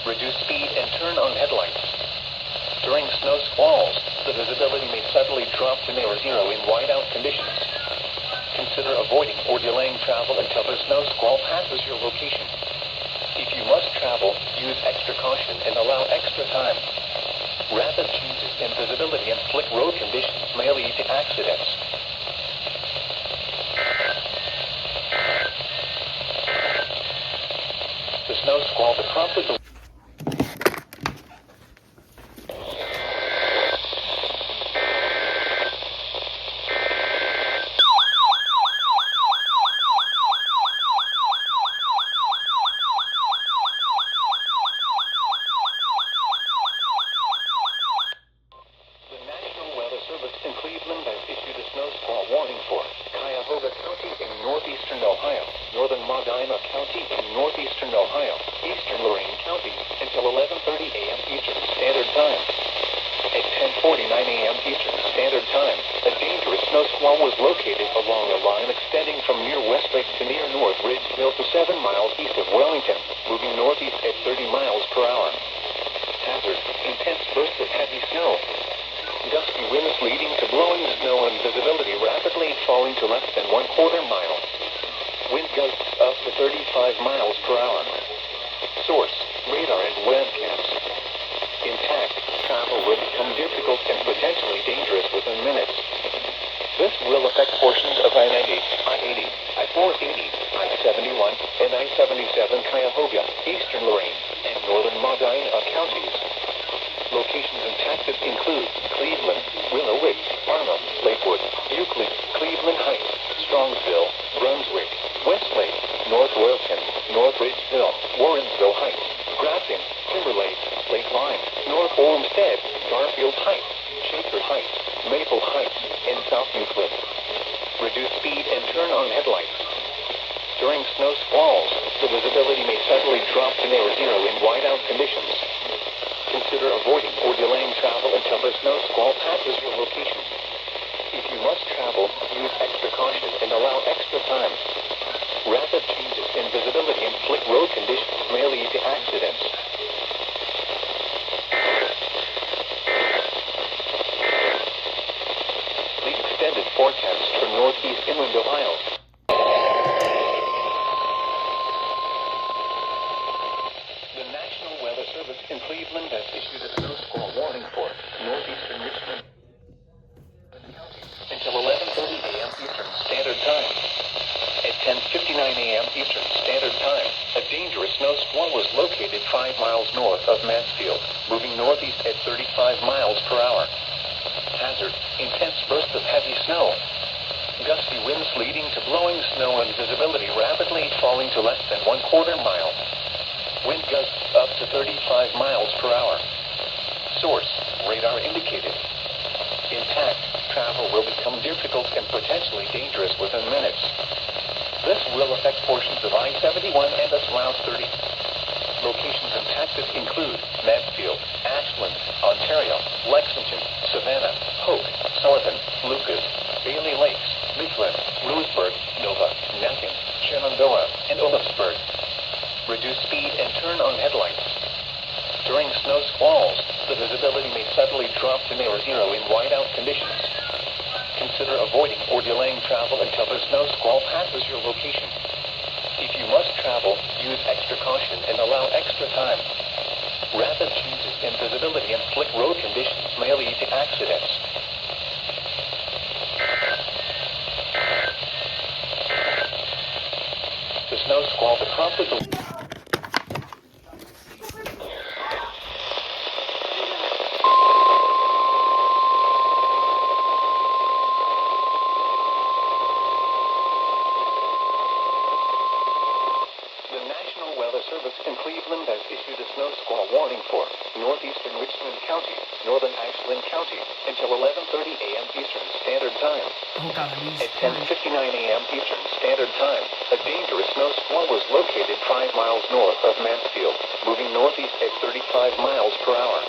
Reduce speed and turn on headlights. During snow squalls, the visibility may suddenly drop to near zero in whiteout conditions. Consider avoiding or delaying travel until the snow squall passes your location. If you must travel, use extra caution and allow extra time. Rapid changes in visibility and slick road conditions may lead to accidents. The snow squall that prompted the Service in Cleveland has issued a snow squall warning for Cuyahoga County in northeastern Ohio, northern Medina County in northeastern Ohio, eastern Lorain County until 11:30 a.m. Eastern Standard Time. At 10:49 a.m. Eastern Standard Time, a dangerous snow squall was located along a line extending from near Westlake to near North Ridge Hill to 7 miles east of Wellington, moving northeast at 30 miles per hour. Hazard: intense bursts of heavy snow. Gusty winds leading to blowing snow and visibility rapidly falling to less than 1/4 mile. Wind gusts up to 35 miles per hour. Source: radar and webcams. Intact, travel will become difficult and potentially dangerous within minutes. This will affect portions of I-90, I-80, I-480, I-71, and I-77 Cuyahoga, eastern Lorain, and northern Medina counties. Locations impacted include Cleveland, Willowick, Arnhem, Lakewood, Euclid, Cleveland Heights, Strongsville, Brunswick, Westlake, North Royalton, North Ridge Hill, Warrensville Heights, Grafton, Timberlake, Lakeline, North Olmsted, Garfield Heights, Shaker Heights, Maple Heights, and South Euclid. Reduce speed and turn on headlights. During snow squalls, the visibility may suddenly drop to near zero in whiteout conditions. Consider avoiding or delaying travel until the snow squall passes your location. If you must travel, use extra caution and allow extra time. Rapid changes in visibility and slick road conditions may lead to accidents. The extended forecast for northeast inland Ohio. Service in Cleveland has issued a snow squall warning for northeastern Richmond until 11:30 a.m. Eastern Standard Time. At 10:59 a.m. Eastern Standard Time, a dangerous snow squall was located 5 miles north of Mansfield, moving northeast at 35 miles per hour. Hazard: intense bursts of heavy snow. Gusty winds leading to blowing snow and visibility rapidly falling to less than 1/4 mile. Wind gusts up to 35 miles per hour. Source: radar indicated. Intact, travel will become difficult and potentially dangerous within minutes. This will affect portions of I-71 and S Route 30. Locations impacted include Mansfield, Ashland, Ontario, Lexington, Savannah, Hope, Sullivan, Lucas, Bailey Lakes, Mifflin, Lewisburg, Nova, Nanking, Shenandoah, and Olafsburg. Reduce speed and turn on headlights. During snow squalls, the visibility may suddenly drop to near zero in whiteout conditions. Consider avoiding or delaying travel until the snow squall passes your location. If you must travel, use extra caution and allow extra time. Rapid changes in visibility and slick road conditions may lead to accidents. The snow squall that prompted the Service in Cleveland has issued a snow squall warning for northeastern Richmond County, northern Ashland County until 11:30 a.m. Eastern Standard Time. At 10:59 a.m. Eastern Standard Time, a dangerous snow squall was located 5 miles north of Mansfield, moving northeast at 35 miles per hour.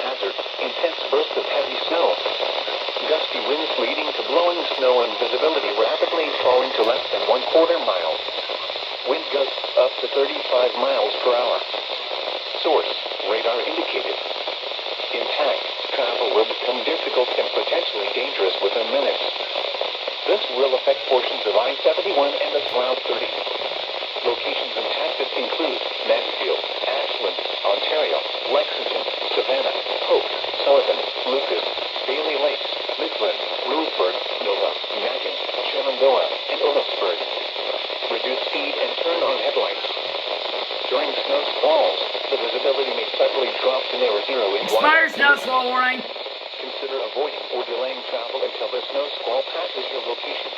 Hazard: intense bursts of heavy snow. Gusty winds leading to blowing snow and visibility rapidly falling to less than 1/4 mile. Wind gusts up to 35 miles per hour. Source: radar indicated. Impact. Travel will become difficult and potentially dangerous within minutes. This will affect portions of I-71 and the Route 30. Locations impacted include Mansfield, Ashland, Ontario, Lexington, Savannah, Hope, Sullivan, Lucas, Bailey Lake, Midland, Lewisburg, Nova, Macon, Shenandoah, and Otisburg. Reduce speed and turn on headlights. During snow squalls, the visibility may suddenly drop to near zero in Expired snow squall warning. Consider avoiding or delaying travel until the snow squall passes your location.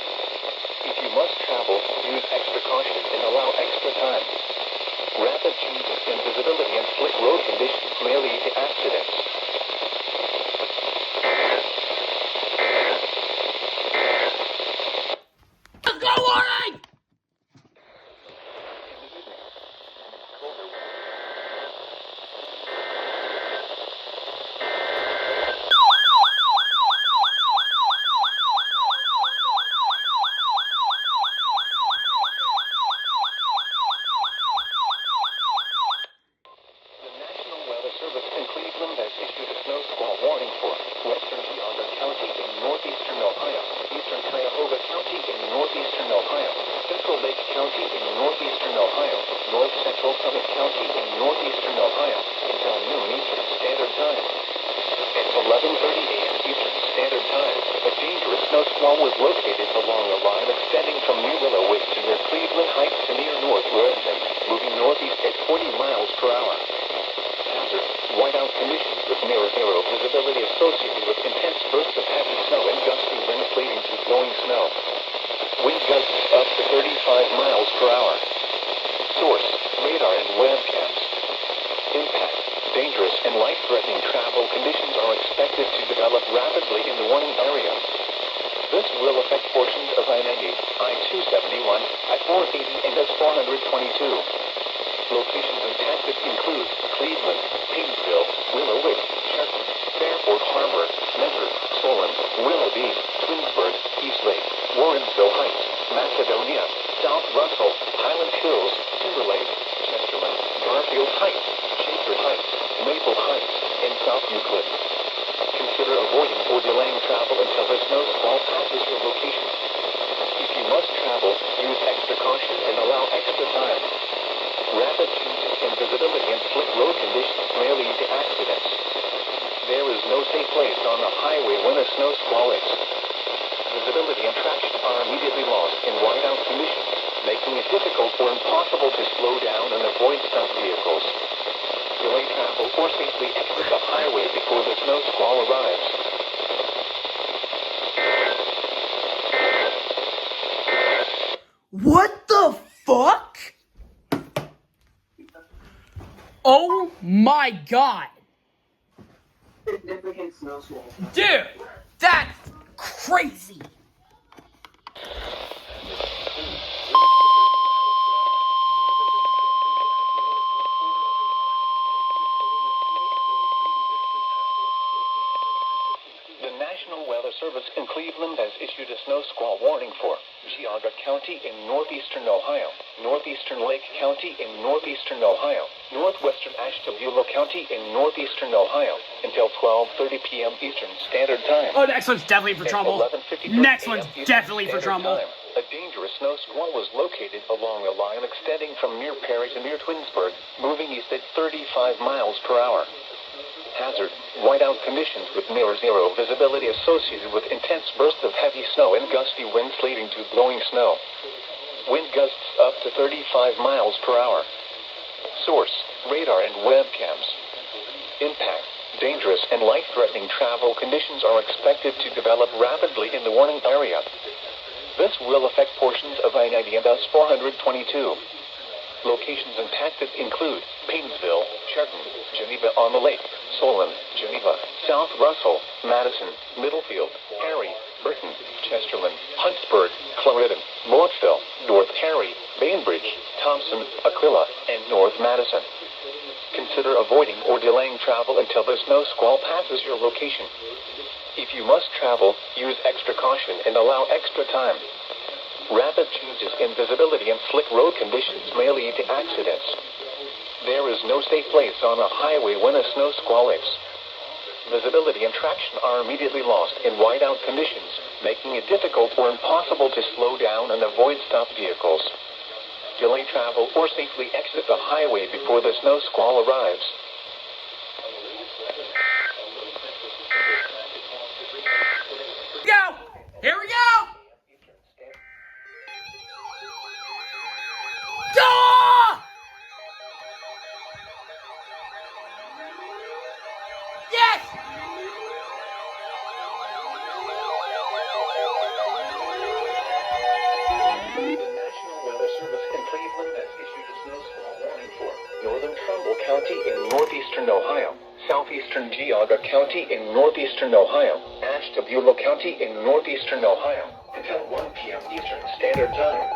If you must travel, use extra caution and allow extra time. Rapid changes in visibility and slick road conditions may lead to accidents. Snow warning! Service in Cleveland has issued a snow squall warning for western Geauga County in northeastern Ohio, eastern Cuyahoga County in northeastern Ohio, central Lake County in northeastern Ohio, north central Summit County in northeastern Ohio until noon Eastern Standard Time. At 11:30 a.m. Eastern Standard Time, a dangerous snow squall was located along a line extending from New Willow Wake to near Cleveland Heights to near North Royalton, moving northeast at 40 miles per hour. Whiteout conditions with near zero visibility associated with intense bursts of heavy snow and gusty winds leading to blowing snow. Wind gusts up to 35 miles per hour. Source, radar and webcams. Impact, dangerous and life-threatening travel conditions are expected to develop rapidly in the warning area. This will affect portions of I-90, I-271, I-480 and S-422. Locations impacted include Cleveland, Painesville, Willow Lake, Chester, Fairport Harbor, Mentor, Solon, Willoughby, Twinsburg, East Lake, Warrensville Heights, Macedonia, South Russell, Highland Hills, Timberlake, Chesterland, Garfield Heights, Shaker Heights, Maple Heights, and South Euclid. Consider avoiding or delaying travel until the snow squall passes your location. If you must travel, use extra caution and allow extra time. Rapid changes in visibility and slick road conditions may lead to accidents. There is no safe place on the highway when a snow squall is. Visibility and traction are immediately lost in whiteout conditions, making it difficult or impossible to slow down and avoid stuck vehicles. Delay travel or safely exit the highway before the snow squall arrives. What the fuck? Oh my god. Significant snow squall. Dude, that's crazy. The National Weather Service in Cleveland has issued a snow squall warning for Geauga County in northeastern Ohio, northeastern Lake County in northeastern Ohio, northwestern Ashtabula County in northeastern Ohio until 12:30 p.m. Eastern Standard Time. Oh, next one's definitely for trouble. Next one's definitely for trouble. A dangerous snow squall was located along a line extending from near Perry to near Twinsburg, moving east at 35 miles per hour. Hazard, whiteout conditions with near zero visibility associated with intense bursts of heavy snow and gusty winds leading to blowing snow. Wind gusts up to 35 miles per hour. Source, radar and webcams. Impact, dangerous and life-threatening travel conditions are expected to develop rapidly in the warning area. This will affect portions of I-90 and S-422. Locations impacted include Painesville, Cheriton, Geneva-on-the-Lake, Solon, Geneva, South Russell, Madison, Middlefield, Perry, Burton, Chesterland, Huntsburg, Clarendon, Mortville, North Perry, Bainbridge, Thompson, Aquila, and North Madison. Consider avoiding or delaying travel until the snow squall passes your location. If you must travel, use extra caution and allow extra time. Rapid changes in visibility and slick road conditions may lead to accidents. There is no safe place on a highway when a snow squall is. Visibility and traction are immediately lost in whiteout conditions, making it difficult or impossible to slow down and avoid stop vehicles. Delay travel or safely exit the highway before the snow squall arrives. Go! Here we go! Go! Yes! The National Weather Service in Cleveland has issued a snow squall warning for northern Trumbull County in northeastern Ohio, southeastern Geauga County in northeastern Ohio, Ashtabula County in northeastern Ohio, until 1 p.m. Eastern Standard Time.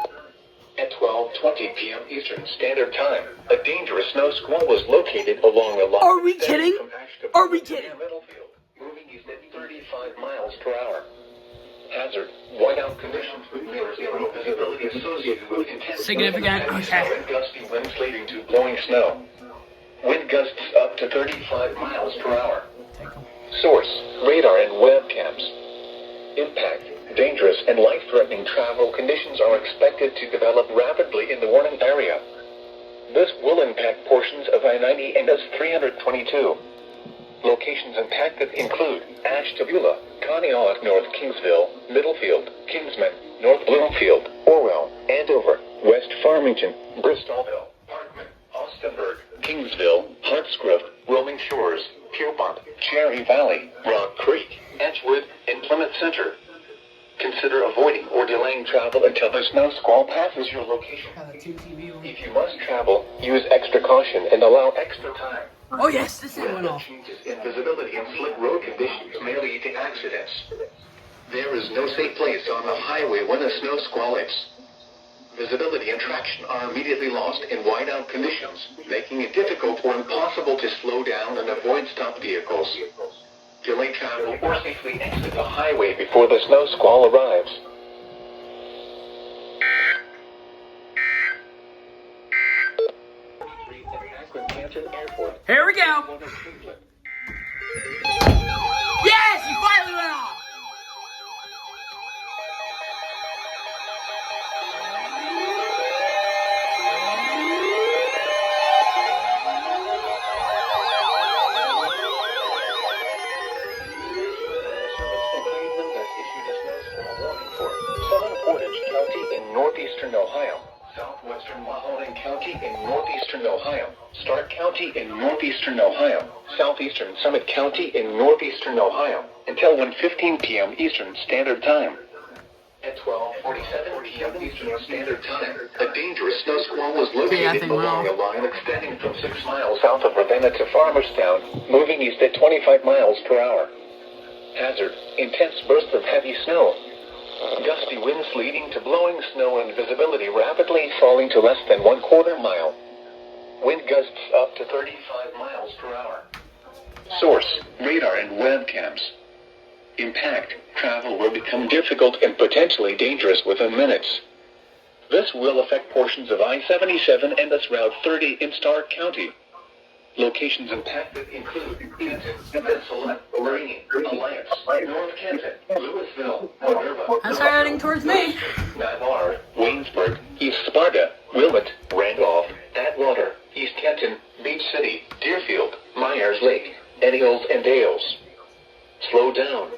At 12:20 p.m. Eastern Standard Time, a dangerous snow squall was located along the line. Are we kidding? From Ashtabula Are we to kidding? Middlefield, moving east at 35 miles per hour. Hazard, whiteout conditions with near zero visibility associated with intense Significant, snow okay. and gusty winds leading to blowing snow. Wind gusts up to 35 miles per hour. Source, radar and webcams. Impact, dangerous and life-threatening travel conditions are expected to develop rapidly in the warning area. This will impact portions of I-90 and S-322. Locations impacted include Ashtabula, Conneaut, North Kingsville, Middlefield, Kinsman, North Bloomfield, Orwell, Andover, West Farmington, Bristolville, Parkman, Austinburg, Kingsville, Hartsgrove, Roaming Shores, Pierpont, Cherry Valley, Rock Creek, Edgewood, and Plymouth Center. Consider avoiding or delaying travel until the snow squall passes your location. If you must travel, use extra caution and allow extra time. Oh yes, this thing went Rapid off. changes in visibility and slick road conditions may lead to accidents. There is no safe place on the highway when a snow squall hits. Visibility and traction are immediately lost in whiteout conditions, making it difficult or impossible to slow down and avoid stop vehicles. Delay travel or safely exit the highway before the snow squall arrives. Here we go. Yes, you finally went off. Southern Portage County in northeastern Ohio, southwestern Mahoning County in northeastern Ohio, Stark County in northeastern Ohio, southeastern Summit County in northeastern Ohio, until 1:15 p.m. Eastern Standard Time. At 12:47 p.m. Eastern Standard Time, a dangerous snow squall was located along a line extending from 6 miles south of Ravenna to Farmerstown, moving east at 25 miles per hour. Hazard, intense bursts of heavy snow. Gusty winds leading to blowing snow and visibility rapidly falling to less than 1/4 mile. Wind gusts up to 35 miles per hour. Source, radar and webcams. Impact, travel will become difficult and potentially dangerous within minutes. This will affect portions of I-77 and its Route 30 in Stark County. Locations impacted include Kenton, Peninsula, Lorraine, Alliance, North Kenton, Louisville, Minerva, That's heading towards me. Navarre, Waynesburg, East Sparta, Wilmot, Randolph, Atwater, East Kenton, Beach City, Deerfield, Myers Lake, Hills and Dales. Slow down.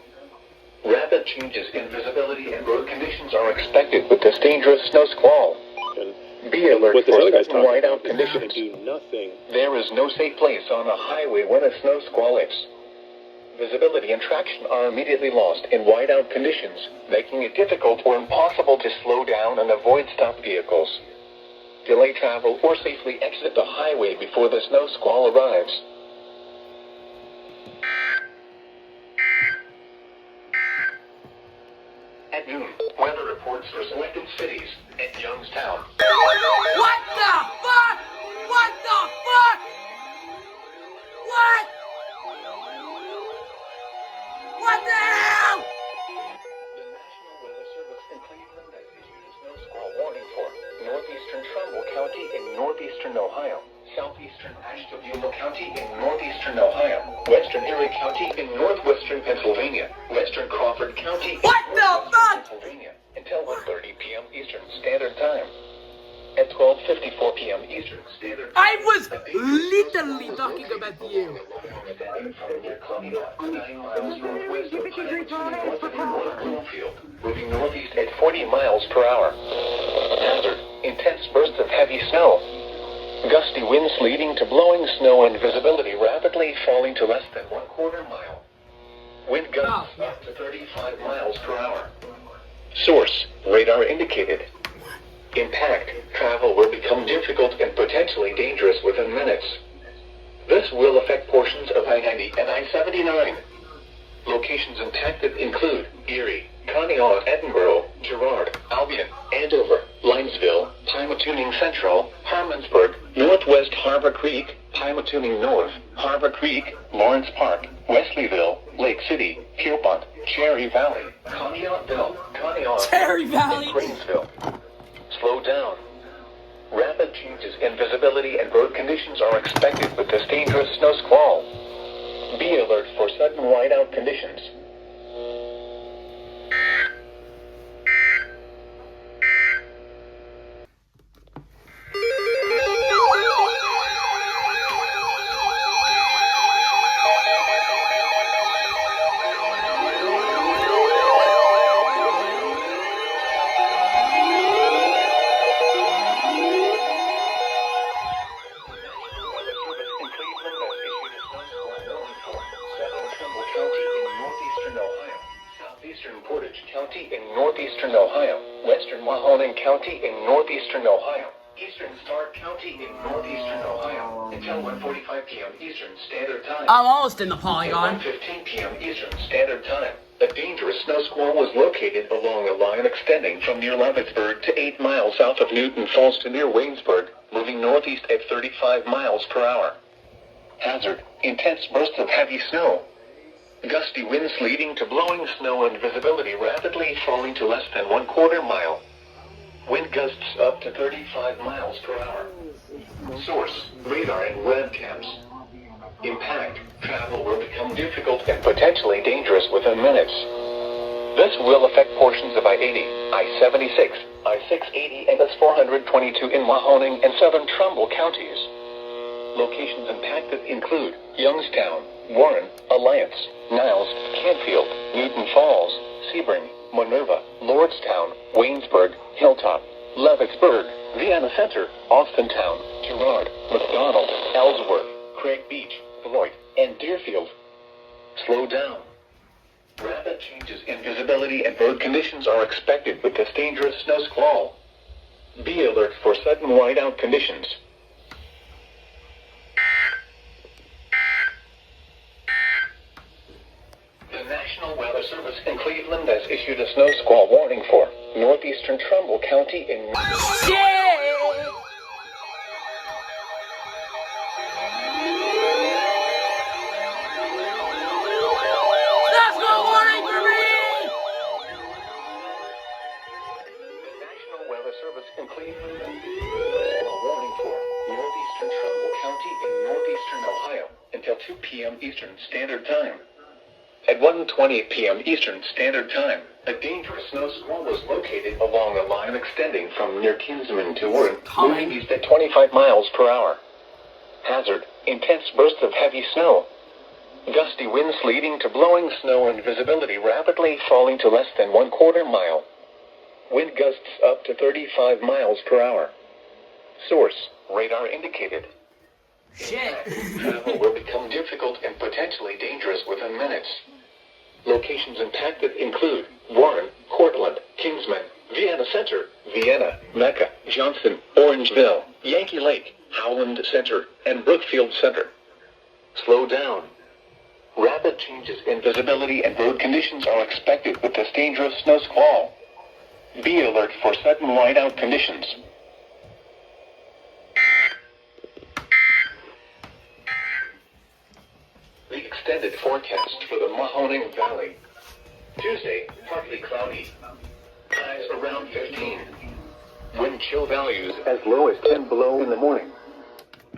Rapid changes in visibility and road conditions are expected with this dangerous snow squall. Be alert for sudden whiteout conditions. There is no safe place on a highway when a snow squall hits. Visibility and traction are immediately lost in whiteout conditions, making it difficult or impossible to slow down and avoid stop vehicles. Delay travel or safely exit the highway before the snow squall arrives. At noon, weather reports for selected cities at Youngstown. What the fuck? What the fuck? What? What the hell? The National Weather Service in Cleveland has issued a snow squall warning for northeastern Trumbull County in northeastern Ohio, southeastern Ashtabula County in northeastern Ohio, western Erie County in northwestern Pennsylvania, western Crawford County What in the northwestern fuck? Pennsylvania, until 1:30 p.m. Eastern Standard Time. At 12:54 p.m. Eastern Standard Time, I was literally talking about you. Moving northeast at 40 miles per hour. Hazard: intense bursts of heavy snow. Gusty winds leading to blowing snow and visibility rapidly falling to less than 1/4 mile. Wind gusts up to 35 miles per hour. Source: radar indicated. Impact: travel will become difficult and potentially dangerous within minutes. This will affect portions of I-90 and I-79. Locations impacted include Erie, Conneaut, Edinburgh, Girard, Albion, Andover, Linesville, Pymatuning Central, Harmonsburg, Northwest Harbor Creek, Pymatuning North, Harbor Creek, Lawrence Park, Wesleyville, Lake City, Pierpont, Cherry Valley, Conneautville, Cherry Valley. and Greensville. Slow down. Rapid changes in visibility and road conditions are expected with this dangerous snow squall. Be alert for sudden whiteout conditions. Southeastern Portage County in northeastern Ohio, western Mahoning County in northeastern Ohio, eastern Stark County in northeastern Ohio, until 1:45 p.m. Eastern Standard Time. I'm almost in the polygon. At 1:15 p.m. Eastern Standard Time, a dangerous snow squall was located along a line extending from near Leavittsburg to 8 miles south of Newton Falls to near Waynesburg, moving northeast at 35 miles per hour. Hazard: intense bursts of heavy snow. Gusty winds leading to blowing snow and visibility rapidly falling to less than 1/4 mile. Wind gusts up to 35 miles per hour. Source: radar and webcams. Impact: travel will become difficult and potentially dangerous within minutes. This will affect portions of I-80, I-76, I-680, and S-422 in Mahoning and southern Trumbull counties. Locations impacted include Youngstown, Warren, Alliance, Niles, Canfield, Newton Falls, Sebring, Minerva, Lordstown, Waynesburg, Hilltop, Leavittsburg, Vienna Center, Austintown, Girard, McDonald, Ellsworth, Craig Beach, Beloit, and Deerfield. Slow down. Rapid changes in visibility and road conditions are expected with this dangerous snow squall. Be alert for sudden whiteout conditions. The National Weather Service in Cleveland has issued a snow squall warning for northeastern Trumbull County in... That's no warning for me! The National Weather Service in Cleveland has issued a squall warning for northeastern Trumbull County in northeastern Ohio until 2 p.m. Eastern Standard Time. At 1:20 p.m. Eastern Standard Time, a dangerous snow squall was located along a line extending from near Kinsman to Warren, moving east at 25 miles per hour. Hazard: intense bursts of heavy snow. Gusty winds leading to blowing snow and visibility rapidly falling to less than 1/4 mile. Wind gusts up to 35 miles per hour. Source: radar indicated. Shit. Travel will become difficult and potentially dangerous within minutes. Locations impacted include Warren, Cortland, Kingsman, Vienna Center, Vienna, Mecca, Johnson, Orangeville, Yankee Lake, Howland Center, and Brookfield Center. Slow down. Rapid changes in visibility and road conditions are expected with this dangerous snow squall. Be alert for sudden whiteout conditions. The extended forecast for the Mahoning Valley. Tuesday, partly cloudy. Highs around 15. Wind chill values as low as 10 below in the morning.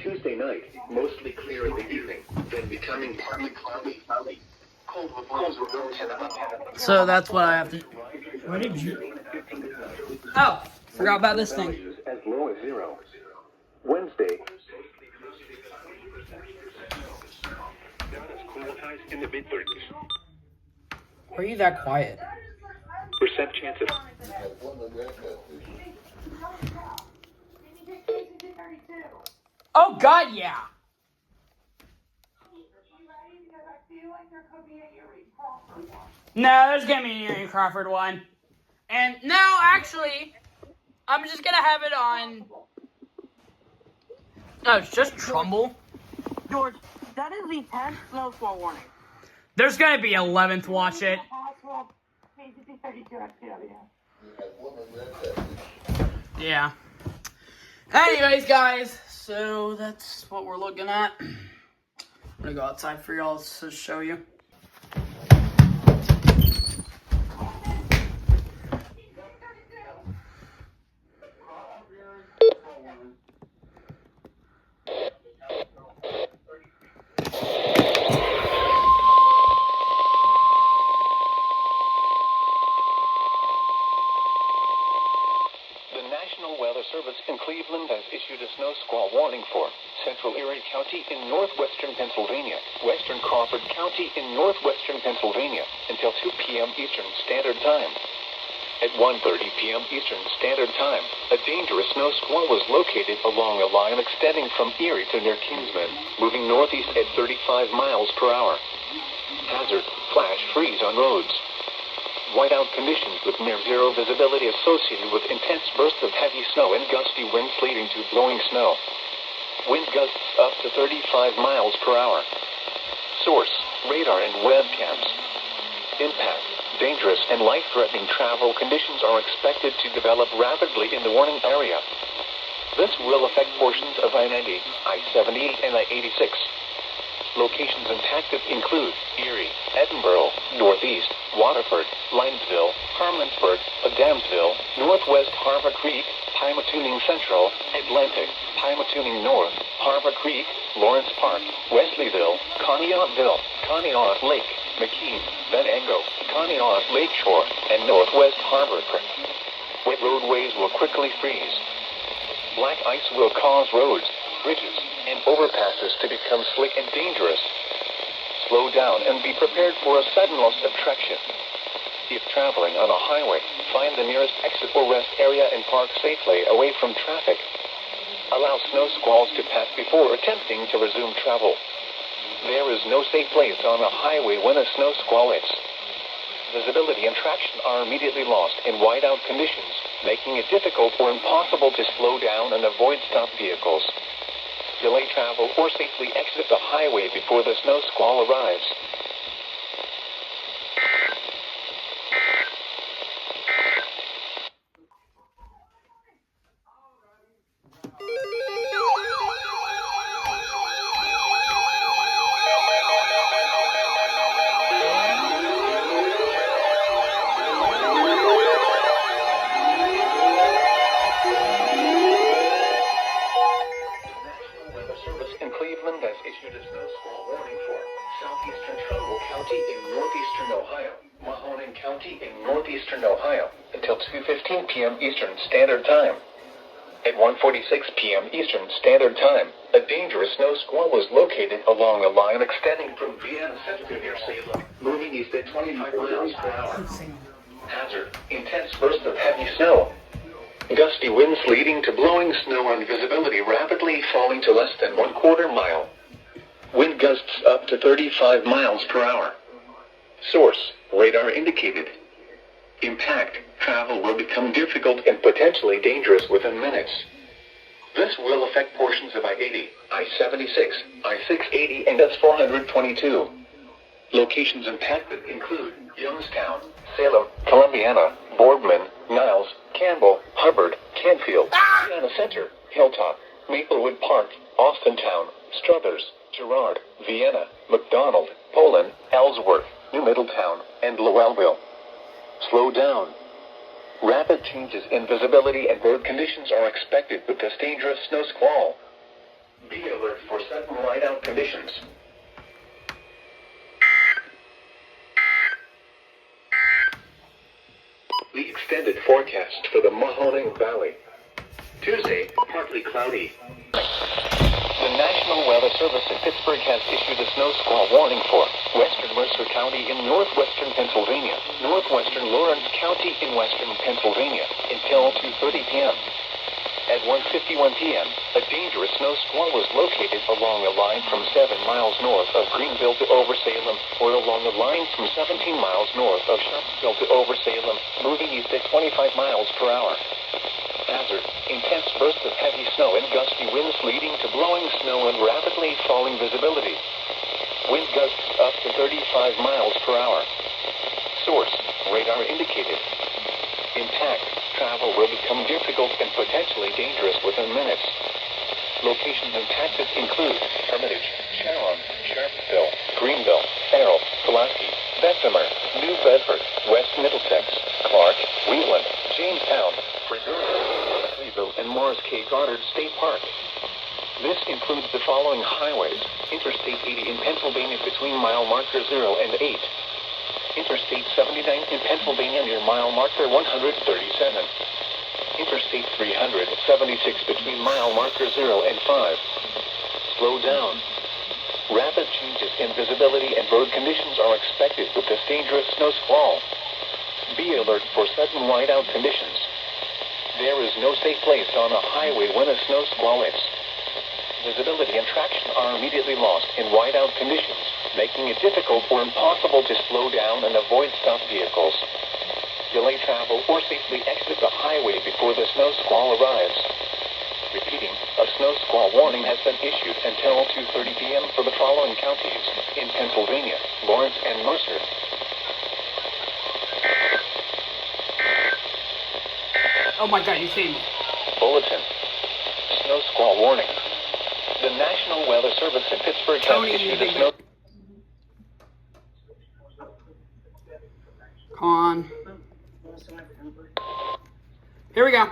Tuesday night, mostly clear in the evening, then becoming partly cloudy. Cold will go 10 up. So that's what I have to. What did you? Oh, forgot about this thing. As low as 0. Wednesday. In the mid-30s. Why are you that quiet? Percent chance of. Oh God, yeah. No, there's gonna be an Erie Crawford one. And no, actually, I'm just gonna have it on. No, it's just Trumbull. George, that is the 10th snow squall warning. There's gonna be 11th. Watch it. Yeah. Anyways, guys, so that's what we're looking at. I'm gonna go outside for y'all to show you. Service in Cleveland has issued a snow squall warning for central Erie County in northwestern Pennsylvania, western Crawford County in northwestern Pennsylvania until 2 p.m. Eastern Standard Time. At 1:30 p.m. Eastern Standard Time, a dangerous snow squall was located along a line extending from Erie to near Kingsman, moving northeast at 35 miles per hour. Hazard, flash freeze on roads. Whiteout conditions with near zero visibility associated with intense bursts of heavy snow and gusty winds leading to blowing snow. Wind gusts up to 35 miles per hour. Source, radar and webcams. Impact, dangerous and life-threatening travel conditions are expected to develop rapidly in the warning area. This will affect portions of I-90, I-78 and I-86. Locations impacted include Erie, Edinburgh, Northeast, Waterford, Linesville, Harmonsburg, Adamsville, Northwest Harbor Creek, Pymatuning Central, Atlantic, Pymatuning North, Harbor Creek, Lawrence Park, Wesleyville, Conneautville, Conneaut Lake, McKean, Venango, Conneaut Lakeshore, and Northwest Harbor Creek. Wet roadways will quickly freeze. Black ice will cause roads, bridges, and overpasses to become slick and dangerous. Slow down and be prepared for a sudden loss of traction. If traveling on a highway, find the nearest exit or rest area and park safely away from traffic. Allow snow squalls to pass before attempting to resume travel. There is no safe place on a highway when a snow squall hits. Visibility and traction are immediately lost in whiteout conditions, making it difficult or impossible to slow down and avoid stop vehicles. Delay travel or safely exit the highway before the snow squall arrives. Until 2:15 p.m. Eastern Standard Time. At 1:46 p.m. Eastern Standard Time, a dangerous snow squall was located along a line extending from Vienna Center near Salem, moving east at 25 miles per hour. Hazard, intense bursts of heavy snow. Gusty winds leading to blowing snow and visibility rapidly falling to less than 1/4 mile. Wind gusts up to 35 miles per hour. Source, radar indicated. Impact, travel will become difficult and potentially dangerous within minutes. This will affect portions of I-80, I-76, I-680, and S-422. Locations impacted include Youngstown, Salem, Columbiana, Boardman, Niles, Campbell, Hubbard, Canfield, Vienna Center, Hilltop, Maplewood Park, Austintown, Struthers, Girard, Vienna, McDonald, Poland, Ellsworth, New Middletown, and Lowellville. Slow down. Rapid changes in visibility and road conditions are expected with this dangerous snow squall. Be alert for sudden whiteout conditions. The extended forecast for the Mahoning Valley. Tuesday, partly cloudy. The National Weather Service in Pittsburgh has issued a snow squall warning for western Mercer County in northwestern Pennsylvania, northwestern Lawrence County in western Pennsylvania until 2:30 p.m. At 1:51 p.m., a dangerous snow squall was located along a line from 7 miles north of Greenville to Oversalem, or along a line from 17 miles north of Sharpsville to Oversalem, moving east at 25 miles per hour. Hazard: intense bursts of heavy snow and gusty winds leading to blowing snow and rapidly falling visibility. Wind gusts up to 35 miles per hour. Source: radar indicated. Impact: travel will become difficult and potentially dangerous within minutes. Locations impacted include Hermitage, Sharon, Sharpsville, Greenville, Farrell, Pulaski, Bessemer, New Bedford, West Middlesex, Clark, Wheeland, Jamestown, Freeville, and Morris K. Goddard State Park. This includes the following highways: Interstate 80 in Pennsylvania between mile marker 0 and 8. Interstate 79 in Pennsylvania near mile marker 137. Interstate 376 between mile marker 0 and 5. Slow down. Rapid changes in visibility and road conditions are expected with this dangerous snow squall. Be alert for sudden whiteout conditions. There is no safe place on a highway when a snow squall hits. Visibility and traction are immediately lost in whiteout conditions, making it difficult or impossible to slow down and avoid stopped vehicles. Delay travel or safely exit the highway before the snow squall arrives. Repeating, a snow squall warning has been issued until 2:30 p.m. for the following counties in Pennsylvania: Lawrence and Mercer. Oh my god, you see me. Bulletin. Snow squall warning. The National Weather Service in Pittsburgh Tony, has you issued a big snow... Come on. Here we go.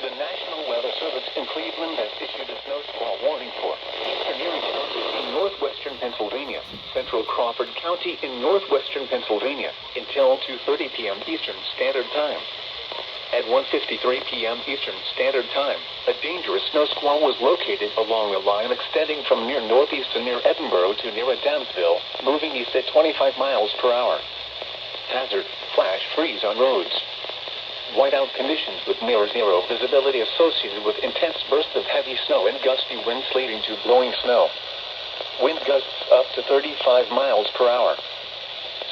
The National Weather Service in Cleveland has issued a snow squall warning for eastern Erie County in northwestern Pennsylvania, central Crawford County in northwestern Pennsylvania until 2:30 p.m. Eastern Standard Time. At 1:53 p.m. Eastern Standard Time, a dangerous snow squall was located along a line extending from near northeast to near Edinburgh to near Adamsville, moving east at 25 miles per hour. Hazard: flash freeze on roads. Whiteout conditions with near zero visibility associated with intense bursts of heavy snow and gusty winds leading to blowing snow. Wind gusts up to 35 miles per hour.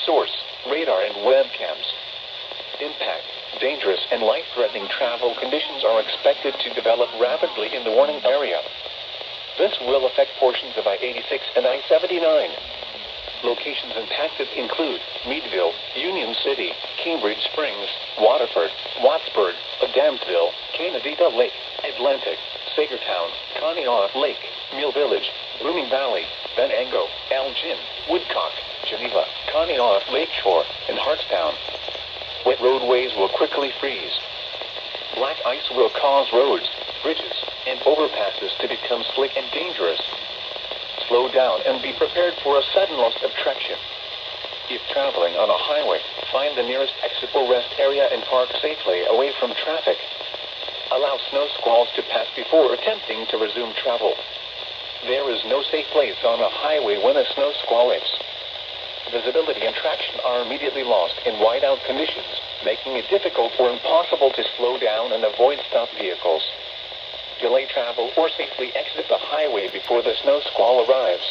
Source: radar and webcams. Impact: dangerous and life-threatening travel conditions are expected to develop rapidly in the warning area. This will affect portions of I-86 and I-79. Locations impacted include Meadville, Union City, Cambridge Springs, Waterford, Wattsburg, Adamsville, Canandaigua Lake, Atlantic, Sagertown, Conneaut Lake, Mill Village, Blooming Valley, Venango, Elgin, Woodcock, Geneva, Conneaut Lakeshore, and Hartstown. Wet roadways will quickly freeze. Black ice will cause roads, bridges, and overpasses to become slick and dangerous. Slow down and be prepared for a sudden loss of traction. If traveling on a highway, find the nearest exit or rest area and park safely away from traffic. Allow snow squalls to pass before attempting to resume travel. There is no safe place on a highway when a snow squall hits. Visibility and traction are immediately lost in whiteout conditions, making it difficult or impossible to slow down and avoid stopped vehicles. Delay travel or safely exit the highway before the snow squall arrives.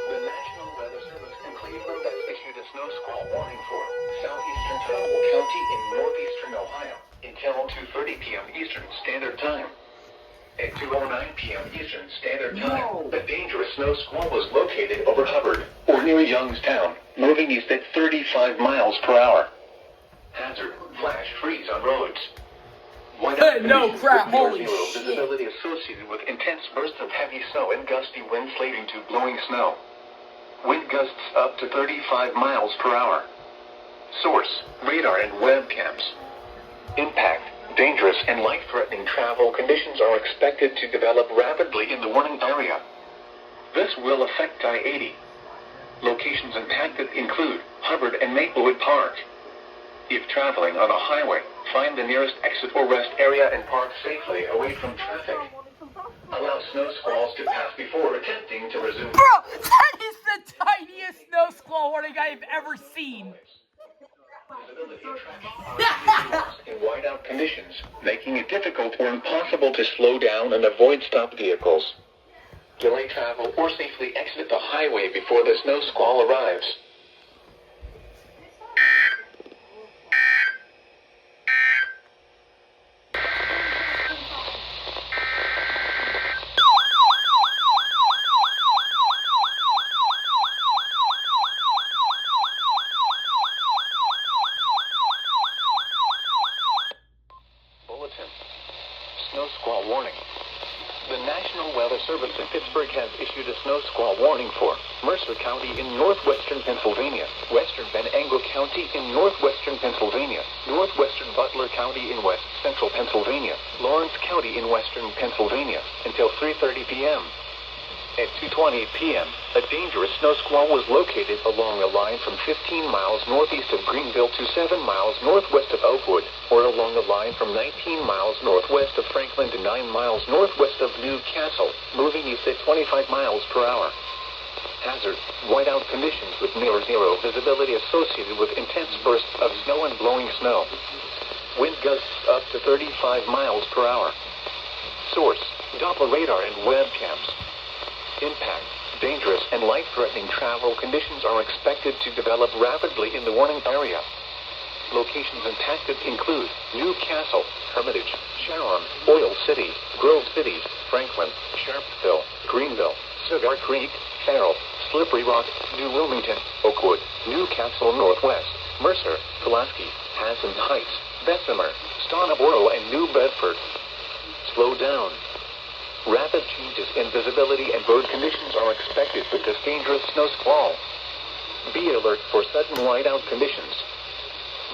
The National Weather Service in Cleveland has issued a snow squall warning for southeastern Trumbull County in northeastern Ohio until At 2:09 p.m. Eastern Standard Time, a dangerous snow squall was located over Hubbard, or near Youngstown, moving east at 35 miles per hour. Hazard, flash freeze on roads. Hey, no crap, holy zero shit. visibility associated with intense bursts of heavy snow and gusty winds leading to blowing snow. Wind gusts up to 35 miles per hour. Source, radar and webcams. Impact, dangerous and life-threatening travel conditions are expected to develop rapidly in the warning area. This will affect I-80. Locations impacted include Hubbard and Maplewood Park. If traveling on a highway, find the nearest exit or rest area and park safely away from traffic. Allow snow squalls to pass before attempting to resume. Bro, that is the tiniest snow squall warning I've ever seen. Visibility and traction are lost in whiteout conditions, making it difficult or impossible to slow down and avoid stop vehicles. Delay travel or safely exit the highway before the snow squall arrives. Bulletin. Snow squall warning. The National Weather Service in Pittsburgh has issued a snow squall warning for Mercer County in northwestern Pennsylvania, western Venango County in northwestern Pennsylvania, northwestern Butler County in west central Pennsylvania, Lawrence County in western Pennsylvania, until 3:30 p.m. At 2:20 p.m., a dangerous snow squall was located along a line from 15 miles northeast of Greenville to 7 miles northwest of Oakwood, or along a line from 19 miles northwest of Franklin to 9 miles northwest of New Castle, moving east at 25 miles per hour. Hazard, whiteout conditions with near zero visibility associated with intense bursts of snow and blowing snow. Wind gusts up to 35 miles per hour. Source, Doppler radar and webcams. Impact, dangerous and life-threatening travel conditions are expected to develop rapidly in the warning area. Locations impacted include New Castle, Hermitage, Sharon, Oil City, Grove City, Franklin, Sharpeville, Greenville, Cigar Creek, Farrell, Slippery Rock, New Wilmington, Oakwood, New Castle Northwest, Mercer, Pulaski, Hassan Heights, Bessemer, Stoneboro, and New Bedford. Slow down. Rapid changes in visibility and road conditions are expected with this dangerous snow squall. Be alert for sudden whiteout conditions.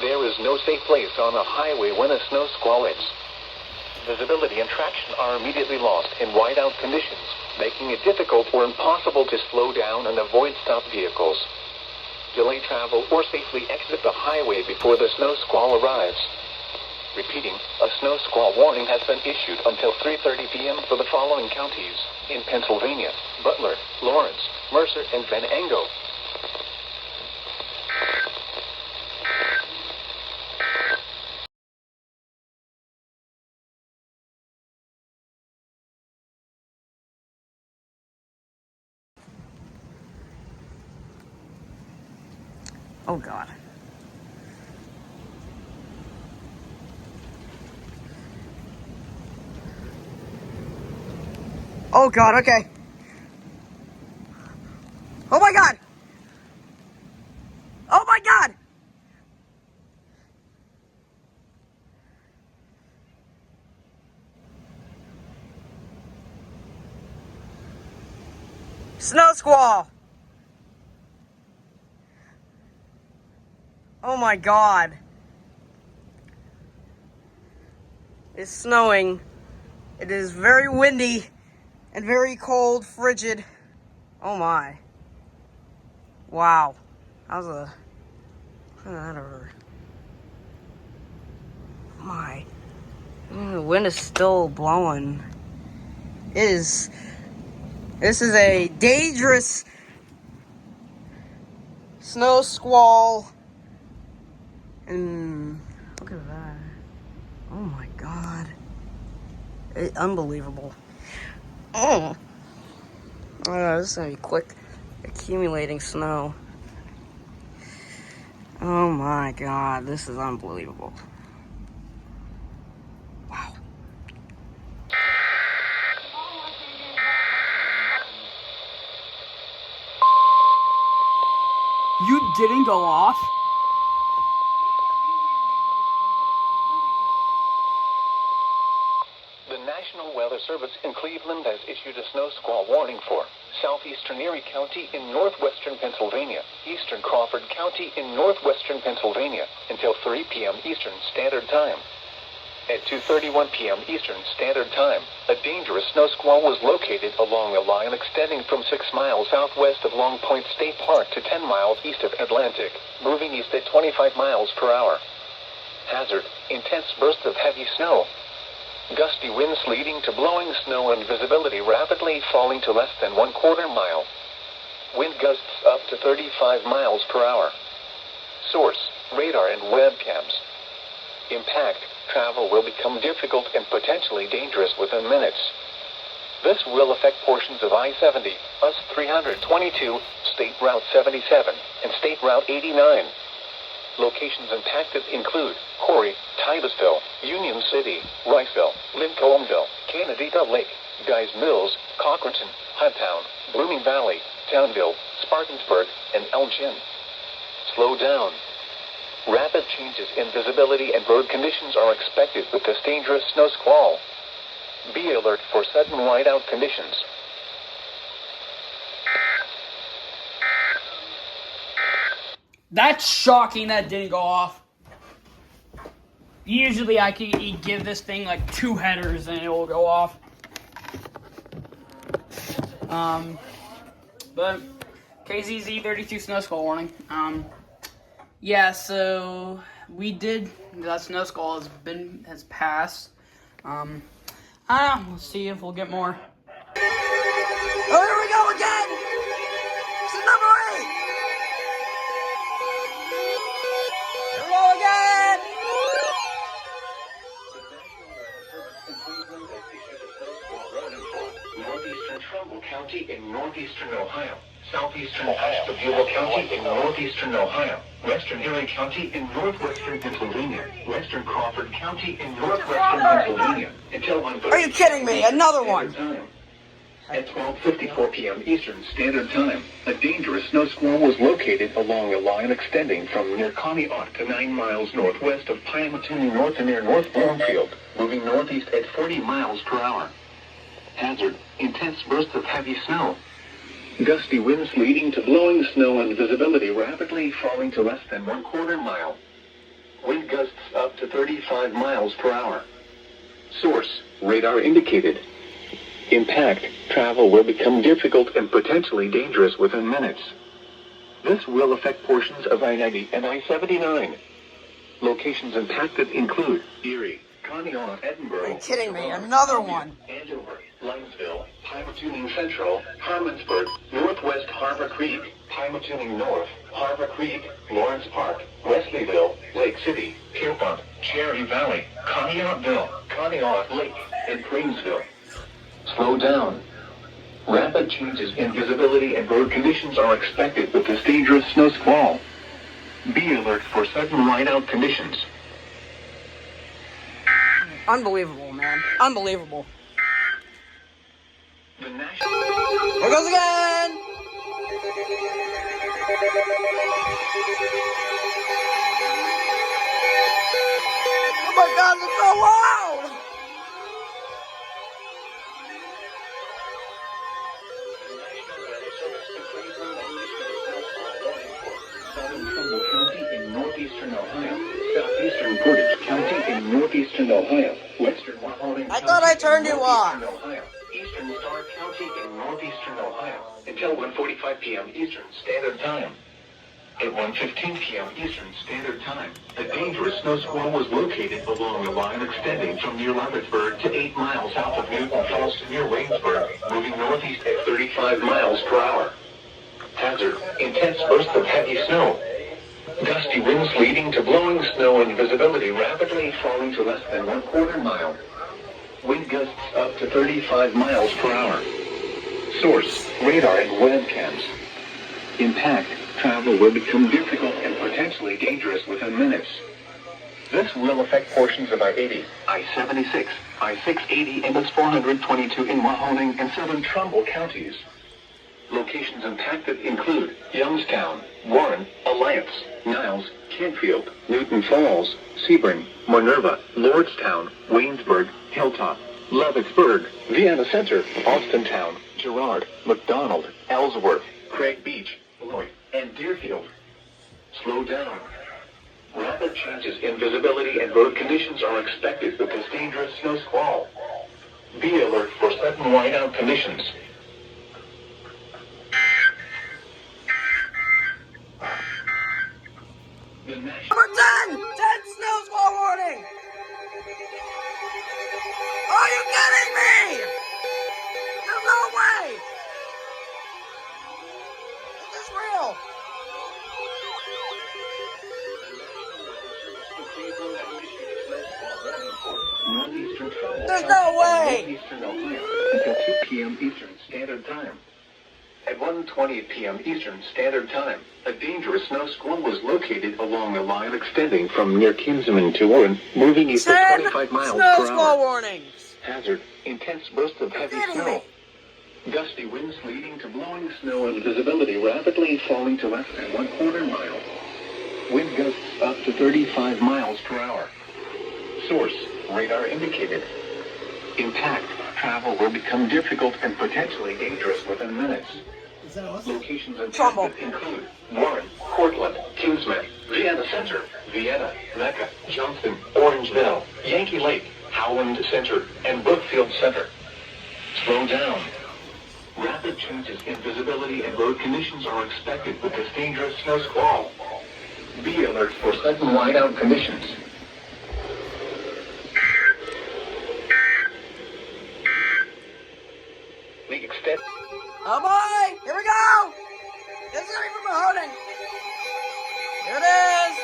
There is no safe place on a highway when a snow squall hits. Visibility and traction are immediately lost in whiteout conditions, making it difficult or impossible to slow down and avoid stop vehicles. Delay travel or safely exit the highway before the snow squall arrives. Repeating, a snow squall warning has been issued until 3:30 p.m. for the following counties in Pennsylvania: Butler, Lawrence, Mercer, and Venango. Oh God. Oh God, okay. Oh my God. Oh my God. Snow squall. Oh my God. It's snowing. It is very windy and very cold, frigid. Oh my. Wow. That was a... My. The wind is still blowing. This is a dangerous snow squall. And look at that. Oh my God. Unbelievable. Oh, this is gonna be quick accumulating snow. Oh my God, this is unbelievable. Wow. didn't go off. The National Weather Service in Cleveland has issued a snow squall warning for southeastern Erie County in northwestern Pennsylvania, eastern Crawford County in northwestern Pennsylvania until 3 p.m. Eastern Standard Time. At 2:31 p.m. Eastern Standard Time, a dangerous snow squall was located along a line extending from 6 miles southwest of Long Point State Park to 10 miles east of Atlantic, moving east at 25 miles per hour. Hazard: intense bursts of heavy snow. Gusty winds leading to blowing snow and visibility rapidly falling to less than 1/4 mile. Wind gusts up to 35 miles per hour. Source: radar and webcams. Impact: travel will become difficult and potentially dangerous within minutes. This will affect portions of I-70, US 322, State Route 77, and State Route 89. Locations impacted include Corry, Titusville, Union City, Riceville, Lincolnville, Canandaigua Lake, Guys Mills, Cochranton, Hudtown, Blooming Valley, Townville, Spartansburg, and Elgin. Slow down. Rapid changes in visibility and road conditions are expected with this dangerous snow squall. Be alert for sudden whiteout conditions. That's shocking that didn't go off. Usually I can give this thing like 2 headers and it will go off. But KZZ 32 snow squall warning. Yeah, so we did, that snow squall has passed. I don't know, we'll see if we'll get more. Oh, here we go again! It's the number 8! Here we go again! Northeastern Trumbull County in northeastern Ohio. Southeastern Ashtabula County in northeastern Ohio. Western Erie County in northwestern Pennsylvania. Western Crawford County in northwestern Pennsylvania. Until 1:30. Are you kidding me? Another one! At 12:54 p.m. Eastern Standard Time, a dangerous snow squall was located along a line extending from near Conneaut to 9 miles northwest of Pyamatoning North and near North Bloomfield, moving northeast at 40 miles per hour. Hazard: intense bursts of heavy snow. Gusty winds leading to blowing snow and visibility rapidly falling to less than 1/4 mile. Wind gusts up to 35 miles per hour. Source: radar indicated. Impact: travel will become difficult and potentially dangerous within minutes. This will affect portions of I-90 and I-79. Locations impacted include Erie, Conneaut, Edinburgh. Are you kidding me? Another one! Andover, Linesville, Pyamatoning Central, Harmonsburg, Northwest Harbor Creek, Pyamatoning North, Harbor Creek, Lawrence Park, Wesleyville, Lake City, Pierpont, Cherry Valley, Conneautville, Conneaut Lake, and Cranesville. Slow down. Rapid changes in visibility and road conditions are expected with this dangerous snow squall. Be alert for sudden whiteout conditions. Unbelievable, man. Unbelievable. The national... There goes again! Oh my god, it's so loud! Southern Trumbull County in northeastern Ohio, southeastern Portage County in northeastern Ohio, western Mahoning County. I thought I turned you off. Ohio, eastern Starr County in northeastern Ohio, until 1:45 p.m. Eastern Standard Time. At 1:15 p.m. Eastern Standard Time, a dangerous snow squall was located along a line extending from near Leavittsburg to 8 miles south of Newton Falls to near Waynesburg, moving northeast at 35 miles per hour. Hazard: intense bursts of heavy snow. Gusty winds leading to blowing snow and visibility rapidly falling to less than 1/4 mile. Wind gusts up to 35 miles per hour. Source: radar and webcams. Impact: travel will become difficult and potentially dangerous within minutes. This will affect portions of I-80, I-76, I-680, and US 422 in Mahoning and southern Trumbull counties. Locations impacted include Youngstown, Warren, Alliance, Niles, Canfield, Newton Falls, Sebring, Minerva, Lordstown, Waynesburg, Hilltop, Lovicksburg, Vienna Center, Austintown, Girard, McDonald, Ellsworth, Craig Beach, Lloyd, and Deerfield. Slow down. Rapid changes in visibility and road conditions are expected with this dangerous snow squall. Be alert for sudden whiteout conditions. Number 10! 10 snow squall warning! Are you kidding me? There's no way! Is this real? There's no way! Northeastern Ohio until 2 p.m. Eastern Standard Time. At 1:20 p.m. Eastern Standard Time, a dangerous snow squall was located along a line extending from near Kinsman to Warren, moving east at 25 miles snow per squall hour. warnings! Hazard, intense bursts of heavy snow. Gusty winds leading to blowing snow and visibility rapidly falling to less than 1/4 mile. Wind gusts up to 35 miles per hour. Source, radar indicated. Impact, travel will become difficult and potentially dangerous within minutes. Locations impacted include Warren, Cortland, Kingsman, Vienna Center, Vienna, Mecca, Johnston, Orangeville, Yankee Lake, Howland Center, and Brookfield Center. Slow down. Rapid changes in visibility and road conditions are expected with this dangerous snow squall. Be alert for sudden whiteout conditions. The extent. Oh boy! Here we go! This is even promoting! Here it is!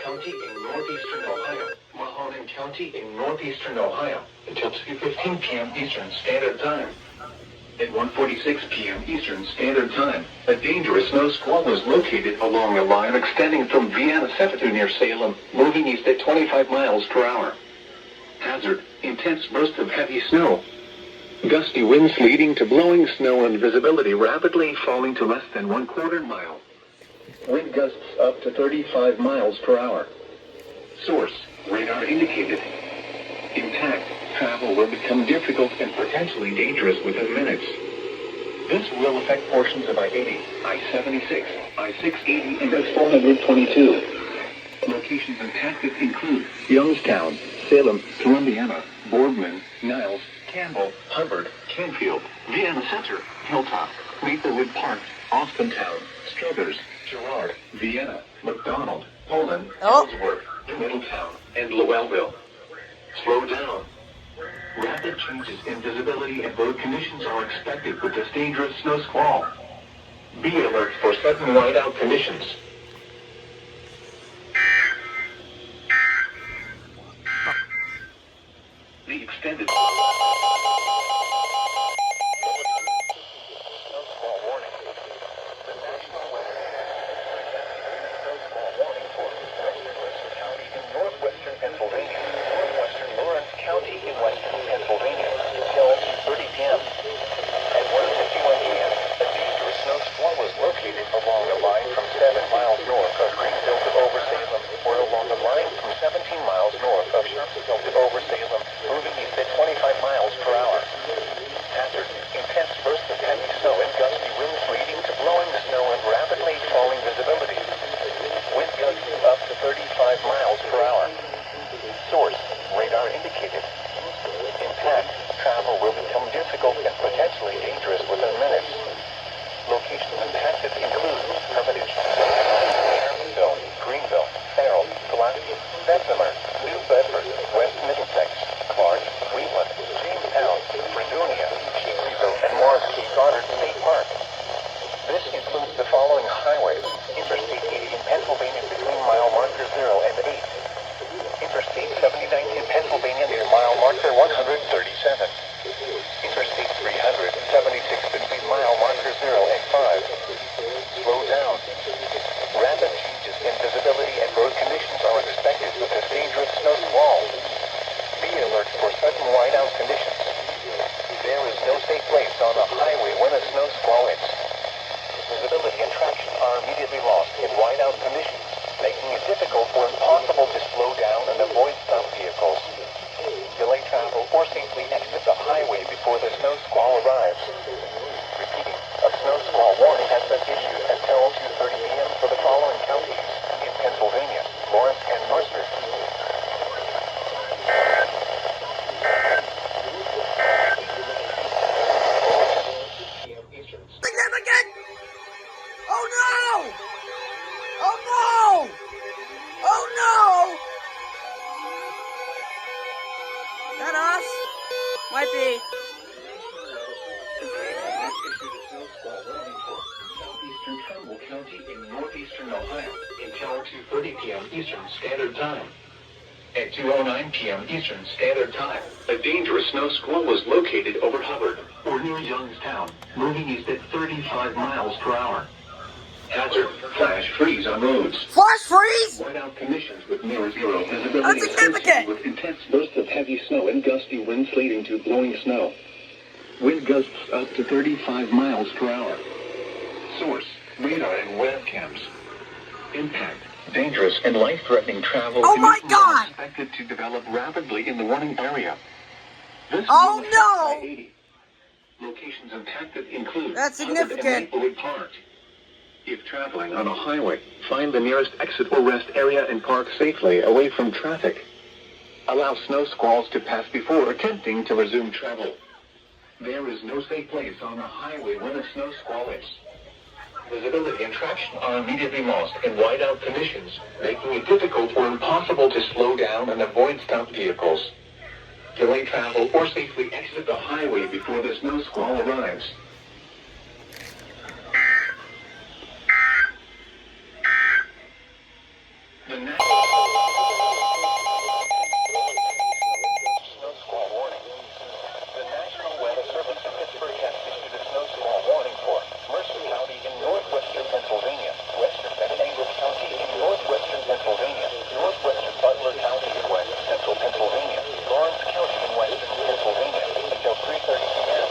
County in northeastern Ohio, Mahoning County in northeastern Ohio, until 2:15 p.m. Eastern Standard Time. At 1:46 p.m. Eastern Standard Time, a dangerous snow squall was located along a line extending from Vienna Center near Salem, moving east at 25 miles per hour. Hazard, intense bursts of heavy snow. Gusty winds leading to blowing snow and visibility rapidly falling to less than 1/4 mile. Wind gusts up to 35 miles per hour. Source, radar indicated. Impact, travel will become difficult and potentially dangerous within minutes. This will affect portions of I-80, I-76, I-680, and S-422. Locations impacted include Youngstown, Salem, Columbiana, Boardman, Niles, Campbell, Hubbard, Canfield, Vienna Center, Hilltop, Maplewood Park, Austintown, Struthers, Girard, Vienna, McDonald, Poland, Ellsworth, Middletown, and Lowellville. Slow down. Rapid changes in visibility and road conditions are expected with this dangerous snow squall. Be alert for sudden whiteout conditions. The extended arrives. Repeating, a snow squall warning has been issued until 2:30 p.m. for the following counties in Pennsylvania: Lawrence and Mercer. Significant! Oh no! Oh no! Oh no! That us? Might be. Southeastern Trumbull County in northeastern Ohio until 2:30 p.m. Eastern Standard Time. At 2:09 p.m. Eastern Standard Time, a dangerous snow squall was located over Hubbard, or near Youngstown, moving east at 35 miles per hour. Hazard, flash freeze on roads. Flash freeze? Whiteout conditions with near zero visibility That's significant. associated with intense bursts of heavy snow and gusty winds leading to blowing snow. Wind gusts up to 35 miles per hour. Source, radar and webcams. Impact, dangerous and life-threatening travel. Oh my conditions are God! expected to develop rapidly in the warning area. This Oh, will affect no! I-80. Locations impacted include That's Hubbard and significant. Maplewood Park. If traveling on a highway, find the nearest exit or rest area and park safely away from traffic. Allow snow squalls to pass before attempting to resume travel. There is no safe place on the highway when a snow squall is. Visibility and traction are immediately lost in whiteout conditions, making it difficult or impossible to slow down and avoid stopped vehicles. Delay travel or safely exit the highway before the snow squall arrives. The National Snow Squall Warning. The National Weather Service in Pittsburgh has issued a snow squall warning for Mercer County in northwestern Pennsylvania, western Bentingo County in northwestern Pennsylvania, northwestern Butler County in west central Pennsylvania, Lawrence County in western Pennsylvania until 3:30 p.m.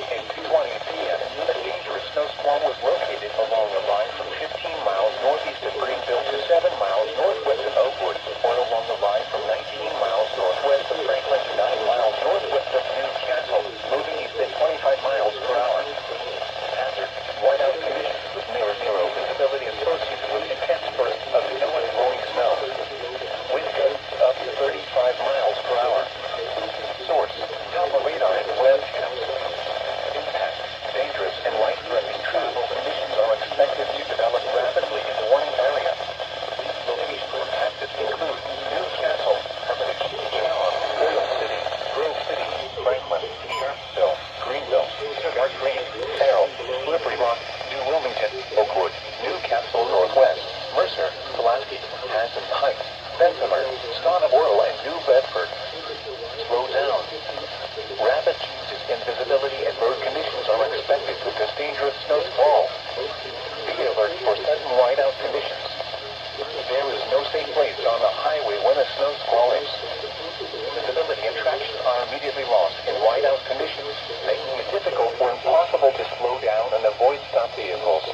At 2:20 p.m., a dangerous snow squall was located along the line from 15 miles northeast of Greenville to 7 miles northwest of Oakwood, or along the line from 19 miles northwest of Franklin to 9 miles northwest of Newcastle, moving east at 25 miles per hour. Hazard, whiteout conditions with near zero visibility associated with intense bursts of snow and blowing snow. Wind gusts up to 35 miles per hour. Source, Alpha radar and webcams. Impact, dangerous and life-threatening travel conditions are expected to develop rapidly in the warning area. Locations impacted include Newcastle, Hermitage, John, Oil City, Grove City, Franklin, Sharpsville, Greenville, Sugar Green, Carroll, Slippery Rock, New Wilmington, Oakwood, Newcastle Northwest, Mercer, Pulaski, Hassan Heights, Bessemer, Scottsboro, and New Bedford. Slow down. Rapid changes in visibility and road conditions are expected with this dangerous snow squall. Be alert for sudden whiteout conditions. There is no safe place on the highway when a snow squall is. Visibility and traction are immediately lost in whiteout conditions, making it difficult or impossible to slow down and avoid stopped vehicles.